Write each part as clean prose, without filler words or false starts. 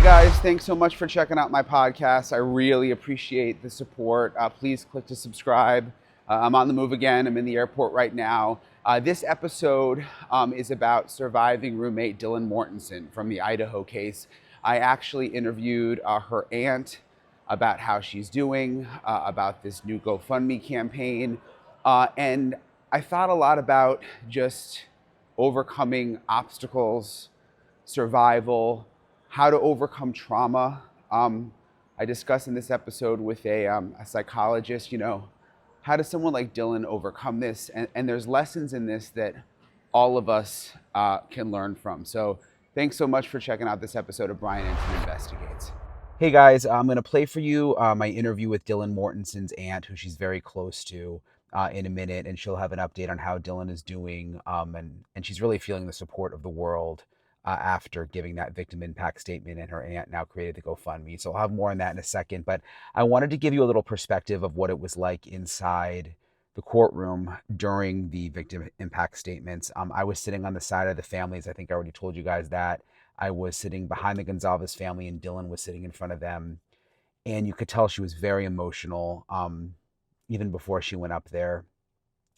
Guys, thanks so much for checking out my podcast. I really appreciate the support. Please click to subscribe. I'm on the move again. I'm in the airport right now. This episode is about surviving roommate Dylan Mortensen from the Idaho case. I actually interviewed her aunt about how she's doing, about this new GoFundMe campaign. And I thought a lot about just overcoming obstacles, survival, how to overcome trauma. I discussed in this episode with a psychologist, how does someone like Dylan overcome this? And there's lessons in this that all of us can learn from. So thanks so much for checking out this episode of Brian Entin Investigates. Hey guys, I'm going to play for you my interview with Dylan Mortensen's aunt, who she's very close to, in a minute, and she'll have an update on how Dylan is doing, and she's really feeling the support of the world after giving that victim impact statement, and her aunt now created the GoFundMe. So I'll have more on that in a second, but I wanted to give you a little perspective of what it was like inside the courtroom during the victim impact statements. I was sitting on the side of the families. I think I already told you guys that. I was sitting behind the Gonzalez family, and Dylan was sitting in front of them. And you could tell she was very emotional, even before she went up there.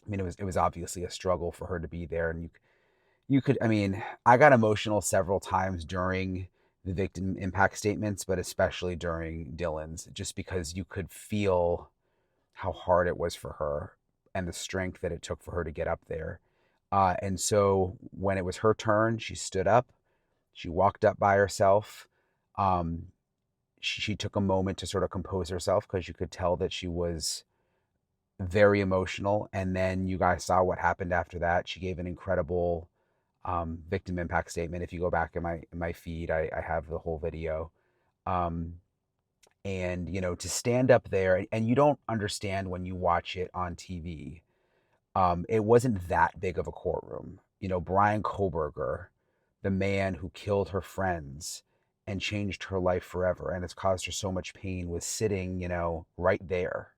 I mean, it was obviously a struggle for her to be there, and I got emotional several times during the victim impact statements, but especially during Dylan's, just because you could feel how hard it was for her and the strength that it took for her to get up there. And so when it was her turn, she stood up, she walked up by herself. She took a moment to sort of compose herself, because you could tell that she was very emotional. And then you guys saw what happened after that. She gave an incredible victim impact statement. If you go back in my feed, I have the whole video. And to stand up there, and you don't understand when you watch it on TV. It wasn't that big of a courtroom. Bryan Kohberger, the man who killed her friends and changed her life forever and has caused her so much pain, was sitting, right there.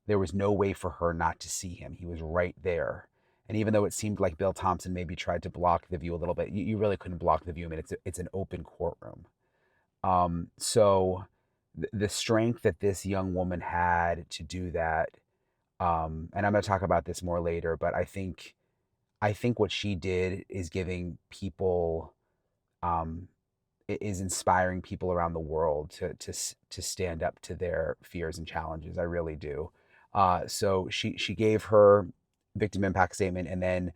There was no way for her not to see him. He was right there. And even though it seemed like Bill Thompson maybe tried to block the view a little bit, you really couldn't block the view. I mean, it's an open courtroom. So the strength that this young woman had to do that, and I'm going to talk about this more later, but I think what she did is giving people, is inspiring people around the world to stand up to their fears and challenges. I really do. So she gave her victim impact statement, and then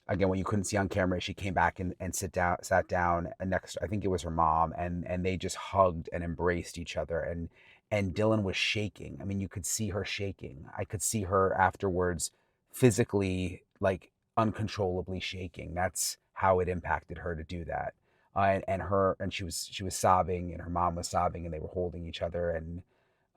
again, what you couldn't see on camera, she came back and sat down next, I think it was her mom, and they just hugged and embraced each other, and Dylan was shaking. I mean, you could see her shaking. I could see her afterwards physically, like, uncontrollably shaking. That's how it impacted her to do that. And she was sobbing, and her mom was sobbing, and they were holding each other, and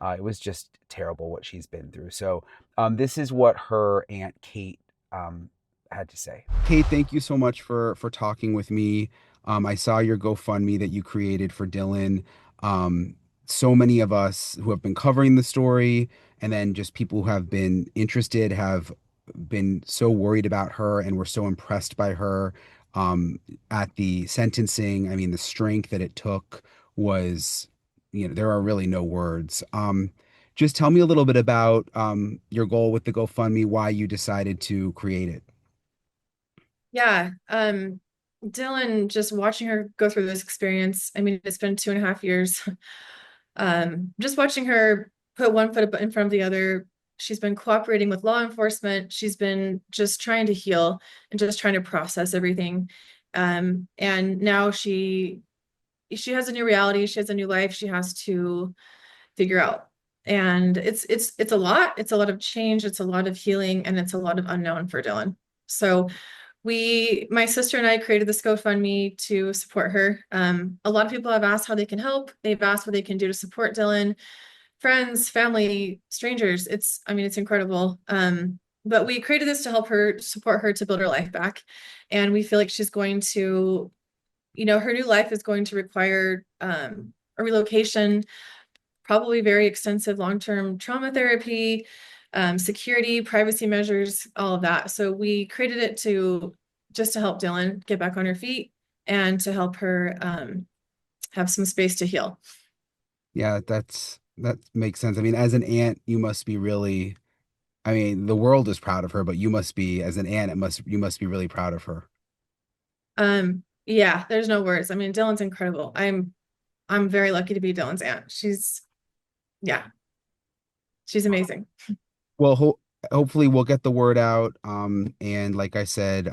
it was just terrible what she's been through. So this is what her Aunt Kate had to say. Kate, thank you so much for talking with me. I saw your GoFundMe that you created for Dylan. So many of us who have been covering the story, and then just people who have been interested, have been so worried about her, and were so impressed by her at the sentencing. I mean, the strength that it took was, there are really no words. Just tell me a little bit about your goal with the GoFundMe, why you decided to create it. Yeah. Dylan, just watching her go through this experience, I mean, it's been 2.5 years. Just watching her put one foot in front of the other. She's been cooperating with law enforcement. She's been just trying to heal and just trying to process everything. And now she has a new reality. She has a new life she has to figure out. And it's a lot. It's a lot of change. It's a lot of healing, and it's a lot of unknown for Dylan. So my sister and I created this GoFundMe to support her. A lot of people have asked how they can help. They've asked what they can do to support Dylan. Friends, family, strangers. It's incredible. But we created this to help her, support her to build her life back. And we feel like she's going to, her new life is going to require a relocation, probably very extensive long-term trauma therapy, security, privacy measures, all of that. So we created it to help Dylan get back on her feet, and to help her have some space to heal. Yeah, that makes sense. I mean, as an aunt, you must be really, I mean, the world is proud of her, but you must be, as an aunt, you must be really proud of her. Yeah, there's no words. I mean, Dylan's incredible. I'm very lucky to be Dylan's aunt. Yeah, she's amazing. Well, hopefully we'll get the word out. And like I said,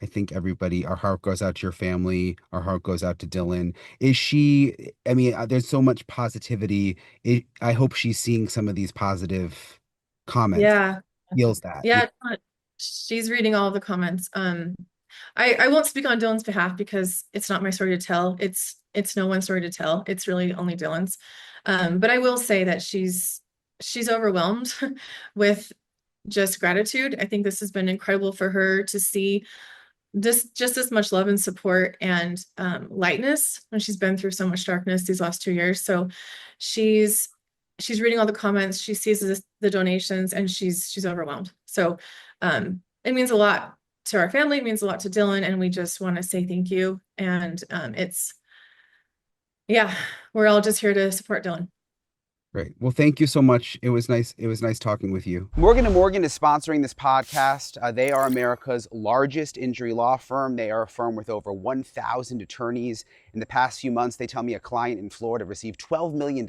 I think everybody, our heart goes out to your family. Our heart goes out to Dylan. I mean, there's so much positivity. I hope she's seeing some of these positive comments, Yeah. feels that. Yeah, she's reading all of the comments. I won't speak on Dylan's behalf because it's not my story to tell. It's no one's story to tell. It's really only Dylan's. But I will say that she's overwhelmed with just gratitude. I think this has been incredible for her to see this just as much love and support and lightness when she's been through so much darkness these last 2 years. So she's she's reading all the comments, she sees the donations, and she's overwhelmed. So it means a lot to our family, it means a lot to Dylan, and we just want to say thank you. And yeah, we're all just here to support Dylan. Great. Well, thank you so much. It was nice. It was nice talking with you. Morgan & Morgan is sponsoring this podcast. They are America's largest injury law firm. They are a firm with over 1,000 attorneys. In the past few months, they tell me a client in Florida received $12 million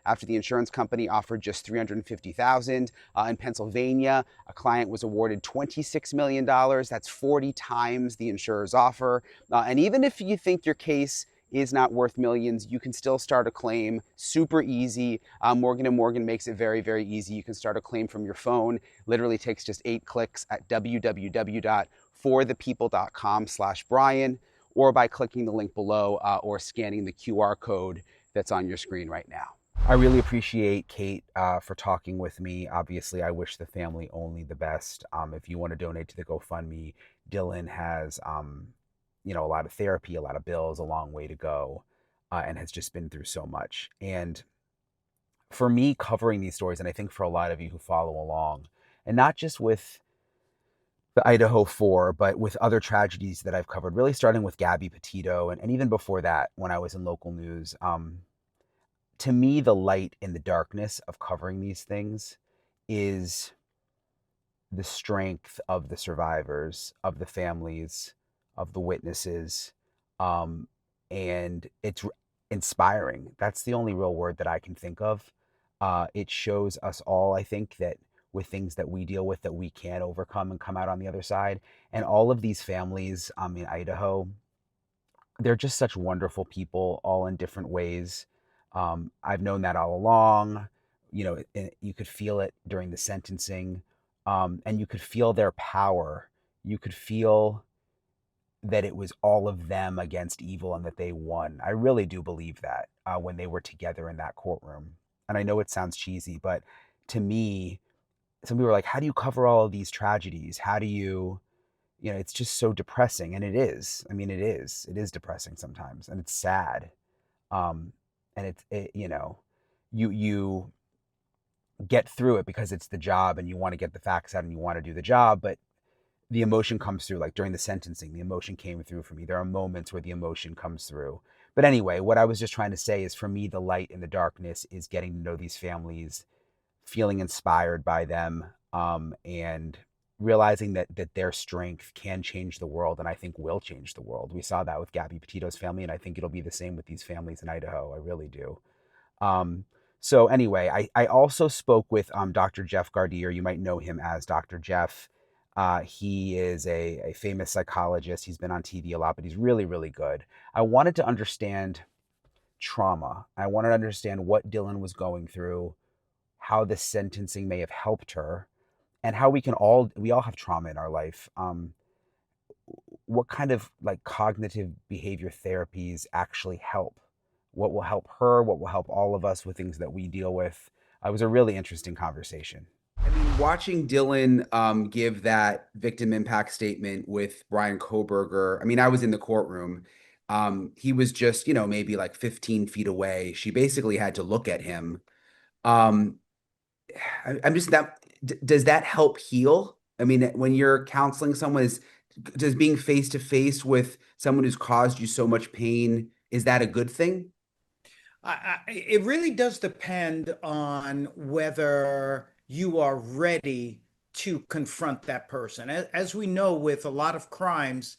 after the insurance company offered just $350,000. In Pennsylvania, a client was awarded $26 million. That's 40 times the insurer's offer. And even if you think your case is not worth millions, you can still start a claim. Super easy. Morgan & Morgan makes it very, very easy. You can start a claim from your phone. Literally takes just 8 clicks at www.forthepeople.com/Brian, or by clicking the link below or scanning the QR code that's on your screen right now. I really appreciate Kate for talking with me. Obviously, I wish the family only the best. If you want to donate to the GoFundMe, Dylan has a lot of therapy, a lot of bills, a long way to go, and has just been through so much. And for me, covering these stories, and I think for a lot of you who follow along, and not just with the Idaho 4, but with other tragedies that I've covered, really starting with Gabby Petito, and even before that, when I was in local news, to me, the light in the darkness of covering these things is the strength of the survivors, of the families, of the witnesses. Um, and it's inspiring. That's the only real word that I can think of. It shows us all, I think, that with things that we deal with, that we can overcome and come out on the other side. And all of these families in Idaho, they're just such wonderful people, all in different ways. I've known that all along. You could feel it during the sentencing, and you could feel their power. You could feel that it was all of them against evil and that they won. I really do believe that when they were together in that courtroom. And I know it sounds cheesy, but to me, some people were like, how do you cover all of these tragedies? How do you, it's just so depressing. And it is. I mean, it is. It is depressing sometimes, and it's sad. And you get through it because it's the job and you want to get the facts out and you want to do the job, but the emotion comes through. Like during the sentencing, the emotion came through for me. There are moments where the emotion comes through. But anyway, what I was just trying to say is, for me, the light in the darkness is getting to know these families, feeling inspired by them, and realizing that their strength can change the world, and I think will change the world. We saw that with Gabby Petito's family, and I think it'll be the same with these families in Idaho. I really do. Um, so anyway, I also spoke with Dr. Jeff Gardere. You might know him as Dr. Jeff. He is a famous psychologist. He's been on TV a lot, but he's really, really good. I wanted to understand trauma. I wanted to understand what Dylan was going through, how the sentencing may have helped her, and how we all have trauma in our life. What kind of like cognitive behavior therapies actually help? What will help her? What will help all of us with things that we deal with? It was a really interesting conversation. I mean, watching Dylan give that victim impact statement with Bryan Kohberger, I mean, I was in the courtroom. He was just, maybe like 15 feet away. She basically had to look at him. Um, I'm just does that help heal? I mean, when you're counseling someone, does being face to face with someone who's caused you so much pain Is that a good thing? It really does depend on whether you are ready to confront that person. As we know, with a lot of crimes,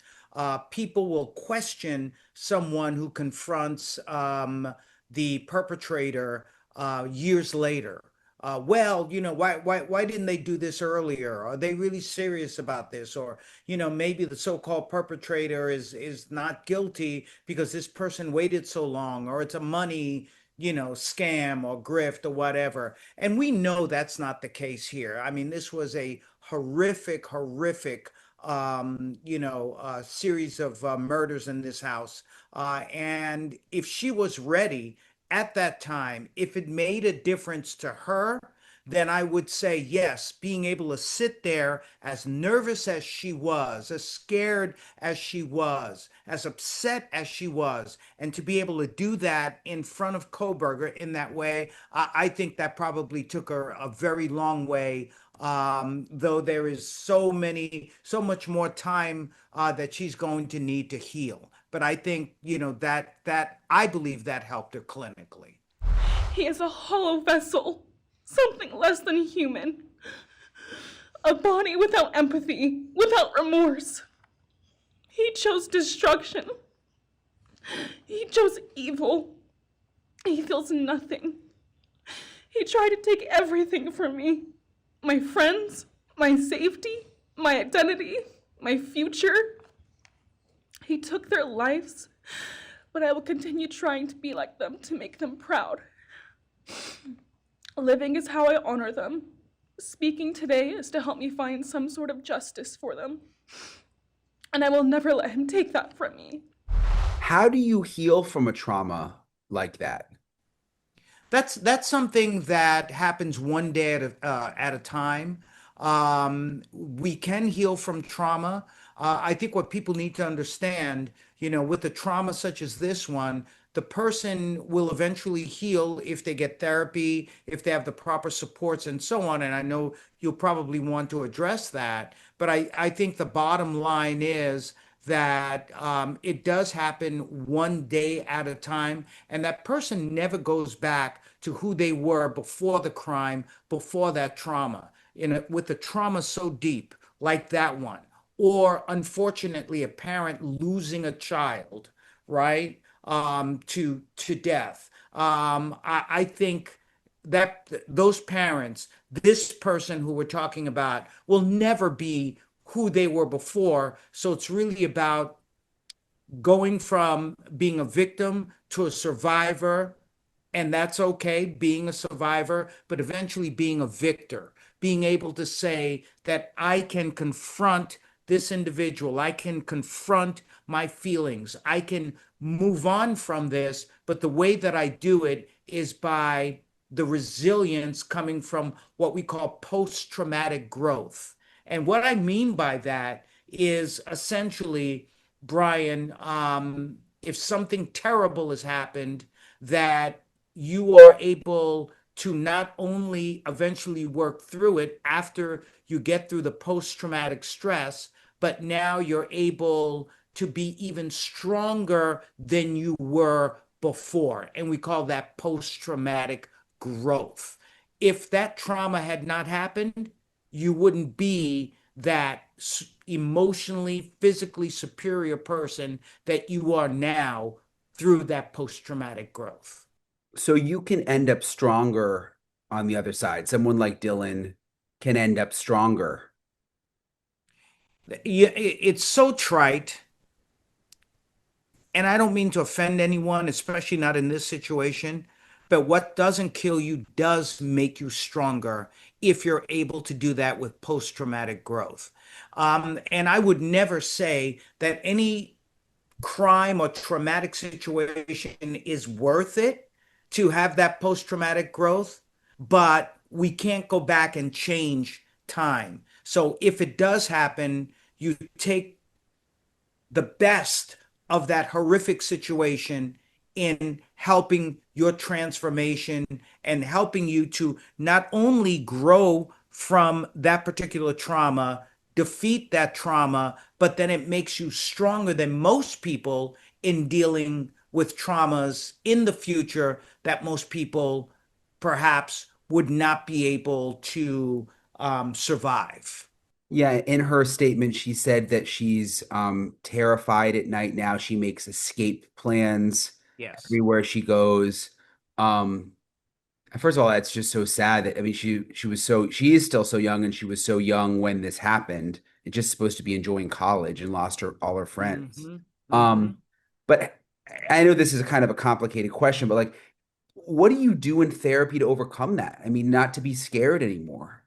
people will question someone who confronts the perpetrator years later. Well, why didn't they do this earlier? Are they really serious about this? Or, maybe the so-called perpetrator is not guilty because this person waited so long, or it's a money, scam or grift or whatever. And we know that's not the case here. I mean, this was a horrific series of murders in this house. And if she was ready at that time, if it made a difference to her, then I would say yes, being able to sit there, as nervous as she was, as scared as she was, as upset as she was, and to be able to do that in front of Kohberger in that way, I think that probably took her a very long way. Though there is so much more time that she's going to need to heal. But I think, that I believe that helped her clinically. He is a hollow vessel, something less than human. A body without empathy, without remorse. He chose destruction. He chose evil. He feels nothing. He tried to take everything from me. My friends, my safety, my identity, my future. He took their lives, but I will continue trying to be like them, to make them proud. Living is how I honor them. Speaking today is to help me find some sort of justice for them. And I will never let him take that from me. How do you heal from a trauma like that? That's something that happens one day at a time. We can heal from trauma. I think what people need to understand, with a trauma such as this one, the person will eventually heal if they get therapy, if they have the proper supports and so on. And I know you'll probably want to address that. But I think the bottom line is that it does happen one day at a time, and that person never goes back to who they were before the crime, before that trauma. With the trauma so deep, like that one, or unfortunately, a parent losing a child, right, to death. I think that those parents, this person who we're talking about, will never be who they were before. So it's really about going from being a victim to a survivor, and that's okay, being a survivor, but eventually being a victor, being able to say that I can confront this individual, I can confront my feelings, I can move on from this, but the way that I do it is by the resilience coming from what we call post-traumatic growth. And what I mean by that is essentially, Brian, if something terrible has happened, that you are able to not only eventually work through it after you get through the post-traumatic stress, but now you're able to be even stronger than you were before. And we call that post-traumatic growth. If that trauma had not happened, you wouldn't be that emotionally, physically superior person that you are now through that post-traumatic growth. So you can end up stronger on the other side. Someone like Dylan can end up stronger. Yeah, it's so trite. And I don't mean to offend anyone, especially not in this situation. But what doesn't kill you does make you stronger if you're able to do that with post-traumatic growth. And I would never say that any crime or traumatic situation is worth it to have that post-traumatic growth, but we can't go back and change time. So if it does happen, you take the best of that horrific situation in helping your transformation and helping you to not only grow from that particular trauma, defeat that trauma, but then it makes you stronger than most people in dealing with traumas in the future that most people perhaps would not be able to survive. Yeah, in her statement, she said that she's terrified at night now. She makes escape plans Yes. everywhere she goes. Um, First of all, that's just so sad that I mean she is still so young and she was so young when this happened. It's just supposed to be enjoying college and lost her all her friends. Hmm. Hmm. Um, but I know this is a kind of a complicated question, but like, what do you do in therapy to overcome that? I mean, not to be scared anymore.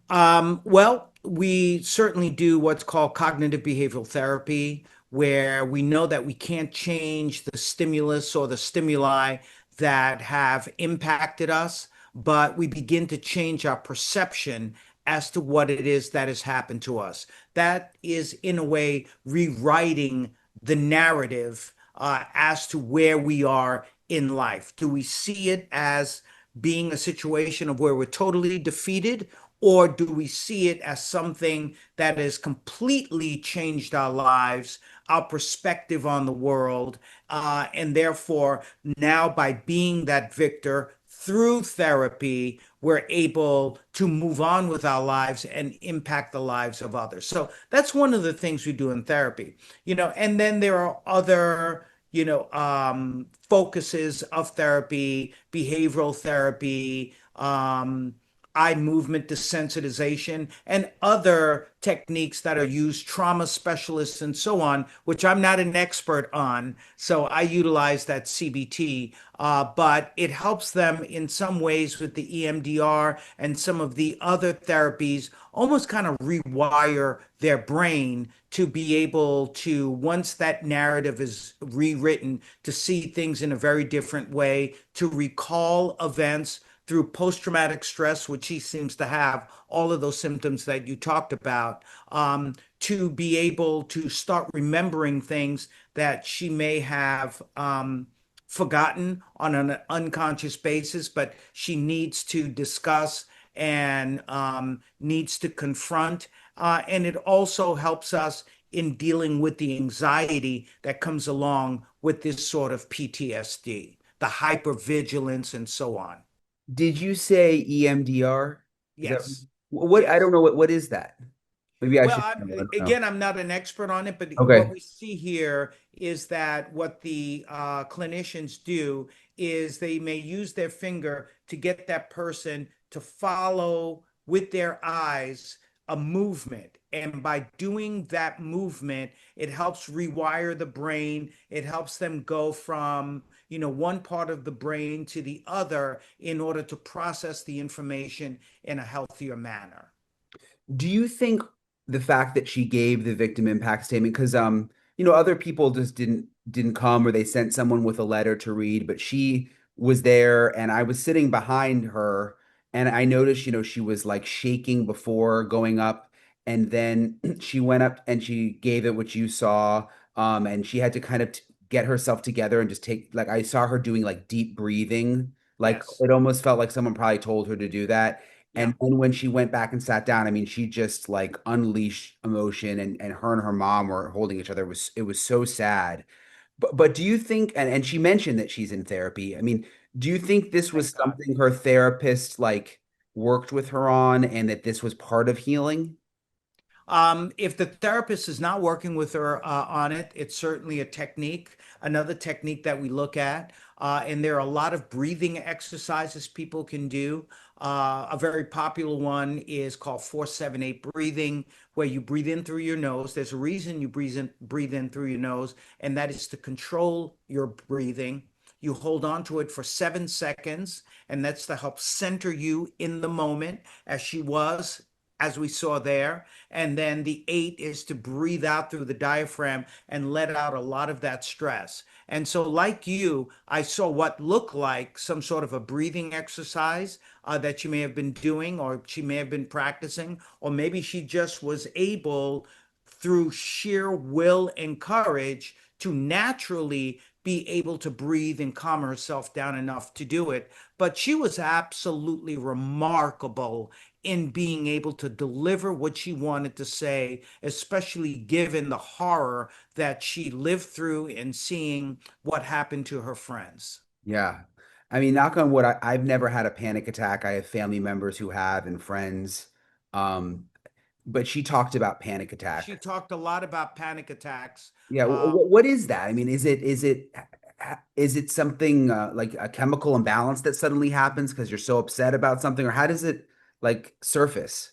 Well, we certainly do what's called cognitive behavioral therapy, where we know that we can't change the stimulus or the stimuli that have impacted us, but we begin to change our perception as to what it is that has happened to us. That is, in a way, rewriting the narrative as to where we are in life. Do we see it as being a situation of where we're totally defeated? Or do we see it as something that has completely changed our lives, our perspective on the world, and therefore now by being that victor through therapy, we're able to move on with our lives and impact the lives of others. So that's one of the things we do in therapy, and then there are other, focuses of therapy, behavioral therapy, eye movement desensitization, and other techniques that are used, trauma specialists and so on, which I'm not an expert on. So I utilize that CBT, but it helps them in some ways with the EMDR and some of the other therapies, almost kind of rewire their brain to be able to, once that narrative is rewritten, to see things in a very different way, to recall events through post-traumatic stress, which he seems to have all of those symptoms that you talked about, to be able to start remembering things that she may have forgotten on an unconscious basis, but she needs to discuss and needs to confront. And it also helps us in dealing with the anxiety that comes along with this sort of PTSD, the hypervigilance and so on. Did you say EMDR? Is that Yes. what I don't Yes. know what is that? Maybe I Well, should know. I don't know. again, I'm not an expert on it, but what Okay. we see here is that what the clinicians do is they may use their finger to get that person to follow with their eyes a movement. And by doing that movement, it helps rewire the brain. It helps them go from, one part of the brain to the other in order to process the information in a healthier manner. Do you think the fact that she gave the victim impact statement, because other people just didn't come or they sent someone with a letter to read, but she was there and I was sitting behind her and I noticed, she was like shaking before going up and then she went up and she gave it what you saw. And she had to kind of get herself together and just take like I saw her doing like deep breathing. Like Yes. it almost felt like someone probably told her to do that. Yeah. And then when she went back and sat down, I mean, she just like unleashed emotion and her and her mom were holding each other. It was so sad. But do you think and she mentioned that she's in therapy. I mean, do you think this was Thank God. something her therapist like worked with her on and that this was part of healing? If the therapist is not working with her on it, it's certainly a technique, another technique that we look at. And there are a lot of breathing exercises people can do. A very popular one is called 478 breathing, where you breathe in through your nose. There's a reason you breathe in through your nose, and that is to control your breathing. You hold on to it for 7 seconds, and that's to help center you in the moment, as she was, as we saw there. And then the 8 is to breathe out through the diaphragm and let out a lot of that stress. And so, like you, I saw what looked like some sort of a breathing exercise that she may have been doing, or she may have been practicing, or maybe she just was able, through sheer will and courage, to naturally be able to breathe and calm herself down enough to do it. But she was absolutely remarkable in being able to deliver what she wanted to say, especially given the horror that she lived through and seeing what happened to her friends. Yeah. I mean, knock on wood, I've never had a panic attack. I have family members who have and friends. Um, but she talked about panic She attack. talked a lot about panic attacks. Yeah. What is that? I mean, is it something like a chemical imbalance that suddenly happens because you're so upset about something, or how does it like surface?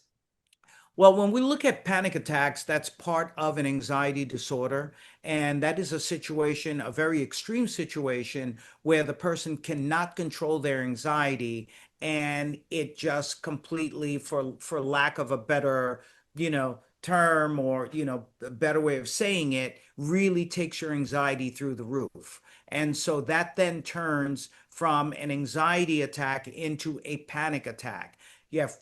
Well, when we look at panic attacks, that's part of an anxiety disorder. And that is a situation, a very extreme situation, where the person cannot control their anxiety and it just completely, for lack of a better, term or, a better way of saying it, really takes your anxiety through the roof. And so that then turns from an anxiety attack into a panic attack. You have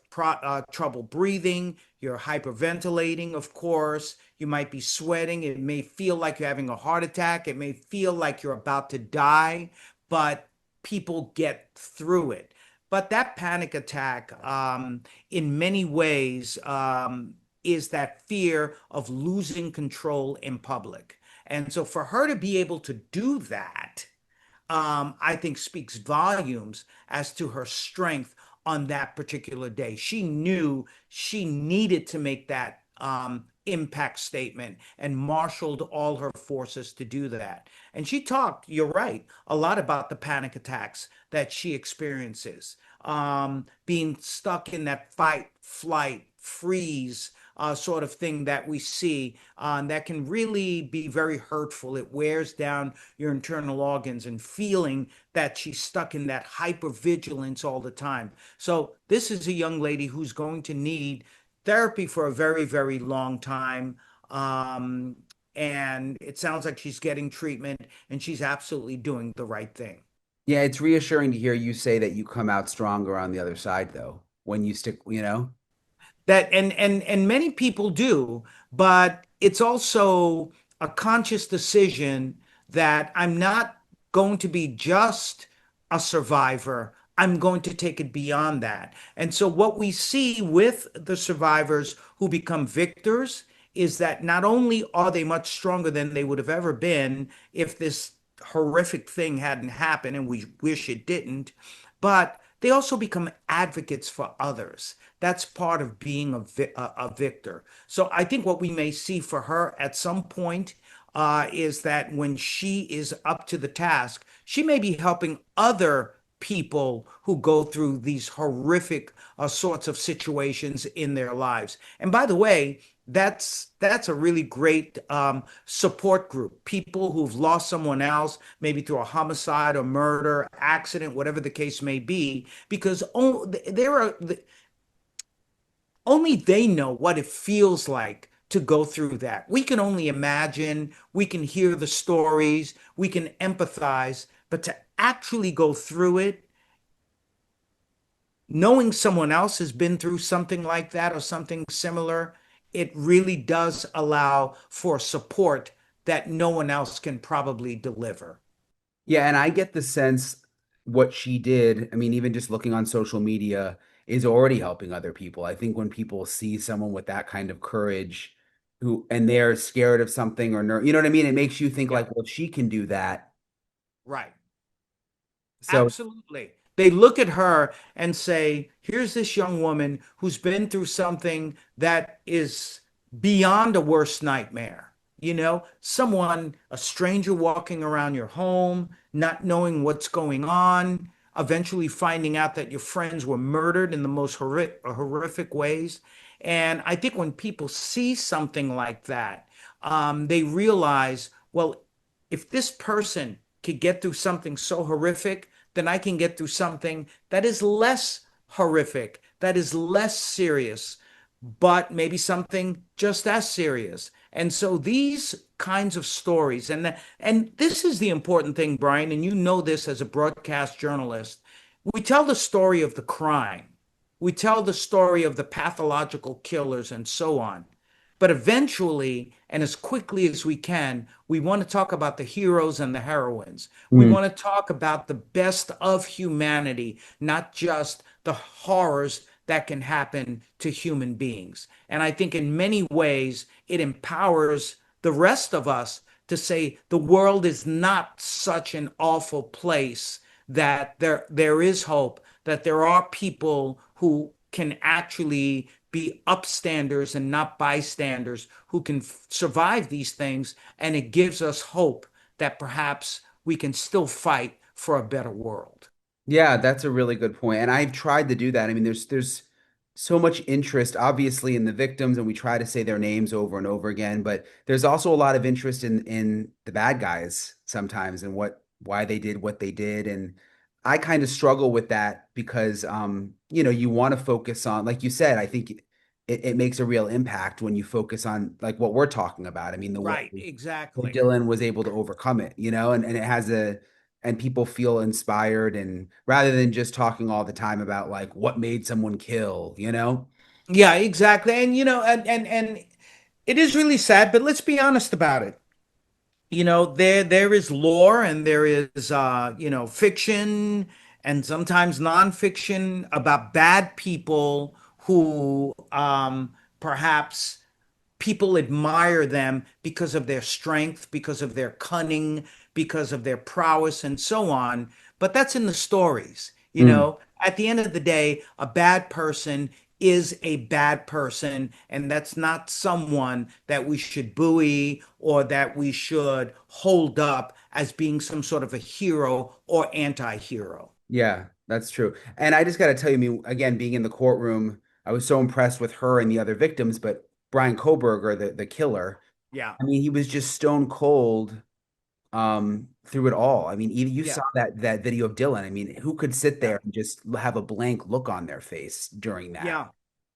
trouble breathing, you're hyperventilating, of course. You might be sweating. It may feel like you're having a heart attack. It may feel like you're about to die, but people get through it. But that panic attack, in many ways, is that fear of losing control in public. And so for her to be able to do that, I think speaks volumes as to her strength on that particular day. She knew she needed to make that impact statement and marshaled all her forces to do that. And she talked, you're right, a lot about the panic attacks that she experiences, being stuck in that fight, flight, freeze sort of thing that we see that can really be very hurtful. It wears down your internal organs, and feeling that she's stuck in that hypervigilance all the time. So this is a young lady who's going to need therapy for a very, very long time. And it sounds like she's getting treatment and she's absolutely doing the right thing. Yeah, it's reassuring to hear you say that you come out stronger on the other side, though, when you stick. That and many people do, but it's also a conscious decision that I'm not going to be just a survivor. I'm going to take it beyond that. And so what we see with the survivors who become victors is that not only are they much stronger than they would have ever been if this horrific thing hadn't happened, and we wish it didn't, but they also become advocates for others. That's part of being a victor. So I think what we may see for her at some point is that when she is up to the task, she may be helping other people who go through these horrific sorts of situations in their lives. And by the way, that's a really great support group. People who've lost someone else, maybe through a homicide or murder, accident, whatever the case may be, because only they know what it feels like to go through that. We can only imagine, we can hear the stories, we can empathize, but to actually go through it, knowing someone else has been through something like that or something similar, it really does allow for support that no one else can probably deliver. Yeah, and I get the sense what she did, I mean, even just looking on social media, is already helping other people. I think when people see someone with that kind of courage and they're scared of something you know what I mean? It makes you think Yeah. like, well, if she can do that. Right. So Absolutely. They look at her and say, here's this young woman who's been through something that is beyond a worst nightmare. Someone, a stranger walking around your home, not knowing what's going on, eventually finding out that your friends were murdered in the most horrific ways. And I think when people see something like that, they realize, well, if this person could get through something so horrific, then I can get through something that is less horrific, that is less serious, but maybe something just as serious. And so these kinds of stories, and this is the important thing, Brian, and you know this as a broadcast journalist, we tell the story of the crime. We tell the story of the pathological killers and so on. But eventually, and as quickly as we can, we want to talk about the heroes and the heroines. We Mm. want to talk about the best of humanity, not just the horrors that can happen to human beings. And I think in many ways, it empowers the rest of us to say the world is not such an awful place, that there is hope, that there are people who can actually be upstanders and not bystanders, who can survive these things. And it gives us hope that perhaps we can still fight for a better world. Yeah, that's a really good point. And I've tried to do that. I mean, there's so much interest, obviously, in the victims, and we try to say their names over and over again, but there's also a lot of interest in the bad guys sometimes and why they did what they did. And I kind of struggle with that because you want to focus on, like you said, I think it makes a real impact when you focus on like what we're talking about. I mean, the way Right, exactly. Dylan was able to overcome it, and it has and people feel inspired, and rather than just talking all the time about like what made someone kill. Yeah, exactly. And and it is really sad, but let's be honest about it. There is lore, and there is fiction, and sometimes nonfiction about bad people who perhaps people admire them because of their strength, because of their cunning, because of their prowess, and so on. But that's in the stories. Mm. At the end of the day, a bad person is a bad person, and that's not someone that we should buoy or that we should hold up as being some sort of a hero or anti-hero. Yeah, that's true. And I just got to tell you, I mean, again, being in the courtroom, I was so impressed with her and the other victims, but Bryan Kohberger, the killer, Yeah, I mean, he was just stone cold through it all. I mean, even you yeah, saw that video of Dylan. I mean, who could sit yeah. there and just have a blank look on their face during that? Yeah,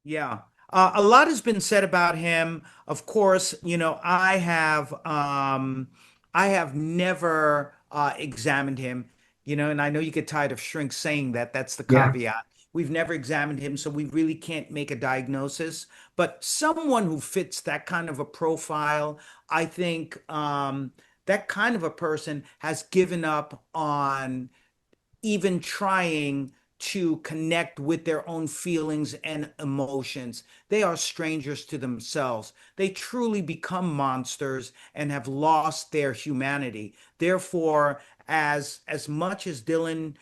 yeah. A lot has been said about him. Of course, I have never examined him. And I know you get tired of shrinks saying that. That's the Yeah. caveat. We've never examined him, so we really can't make a diagnosis. But someone who fits that kind of a profile, I think that kind of a person has given up on even trying to connect with their own feelings and emotions. They are strangers to themselves. They truly become monsters and have lost their humanity. Therefore, as much as Dylan,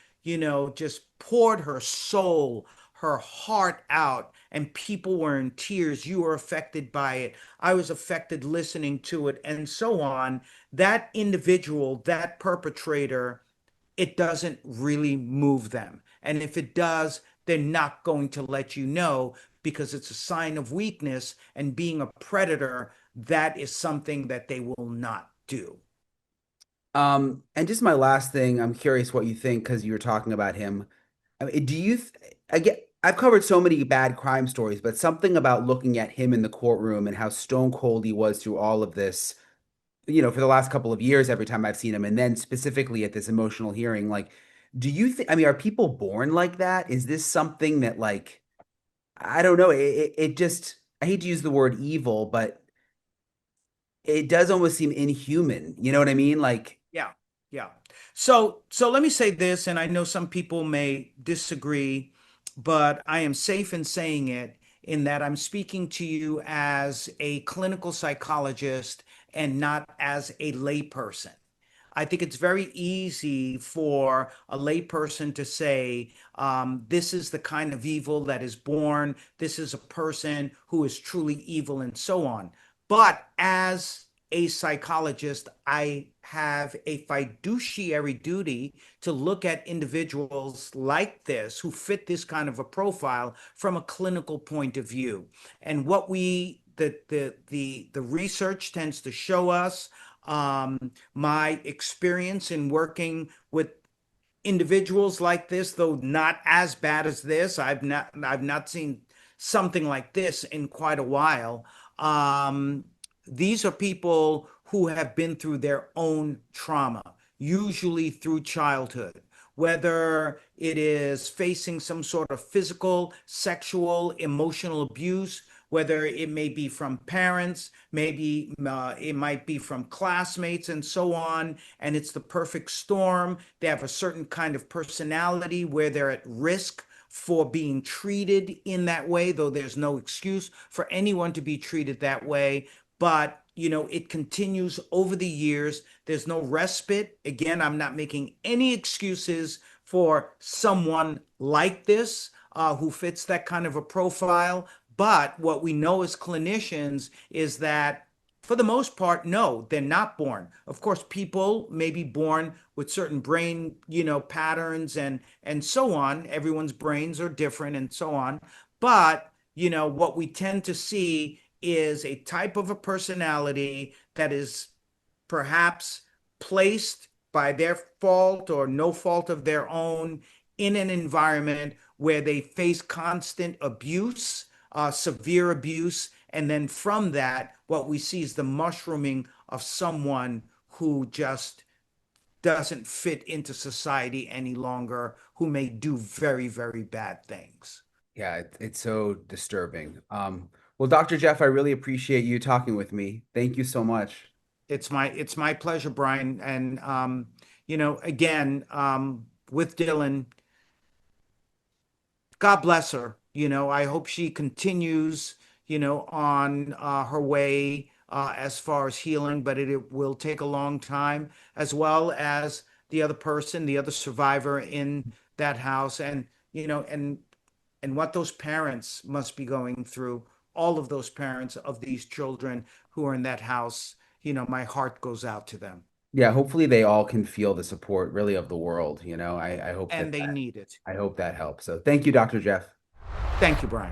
just poured her soul, her heart out, and people were in tears, you were affected by it. I was affected listening to it, and so on. That individual, that perpetrator, it doesn't really move them. And if it does, they're not going to let you know, because it's a sign of weakness. And being a predator, that is something that they will not do. And just my last thing, I'm curious what you think because you were talking about him. I mean, again, I've covered so many bad crime stories, but something about looking at him in the courtroom and how stone cold he was through all of this, for the last couple of years, every time I've seen him, and then specifically at this emotional hearing, like, do you think, I mean, are people born like that? Is this something that, like, I don't know, it just, I hate to use the word evil, but it does almost seem inhuman. You know what I mean? Like, Yeah, yeah. So let me say this, and I know some people may disagree, but I am safe in saying it, in that I'm speaking to you as a clinical psychologist and not as a layperson. I think it's very easy for a layperson to say, this is the kind of evil that is born, this is a person who is truly evil, and so on. But as a psychologist, I have a fiduciary duty to look at individuals like this who fit this kind of a profile from a clinical point of view. And what the research tends to show us, my experience in working with individuals like this, though not as bad as this. I've not seen something like this in quite a while. These are people who have been through their own trauma, usually through childhood, whether it is facing some sort of physical, sexual, emotional abuse, whether it may be from parents, maybe it might be from classmates and so on, and it's the perfect storm. They have a certain kind of personality where they're at risk for being treated in that way, though there's no excuse for anyone to be treated that way. But, you know, it continues over the years. There's no respite. Again, I'm not making any excuses for someone like this who fits that kind of a profile. But what we know as clinicians is that for the most part, no, they're not born. Of course, people may be born with certain brain, patterns and so on. Everyone's brains are different and so on. But, what we tend to see is a type of a personality that is perhaps placed by their fault or no fault of their own in an environment where they face constant abuse, severe abuse. And then from that, what we see is the mushrooming of someone who just doesn't fit into society any longer, who may do very, very bad things. Yeah, it's so disturbing. Well, Dr. Jeff, I really appreciate you talking with me. Thank you so much. It's my pleasure, Brian. And again, with Dylan, God bless her. I hope she continues, on her way as far as healing, but it will take a long time, as well as the other person, the other survivor in that house, and what those parents must be going through. All of those parents of these children who are in that house, my heart goes out to them. Yeah, hopefully they all can feel the support really of the world. I hope and they need it. I hope that helps. So thank you, Dr. Jeff. Thank you, Brian.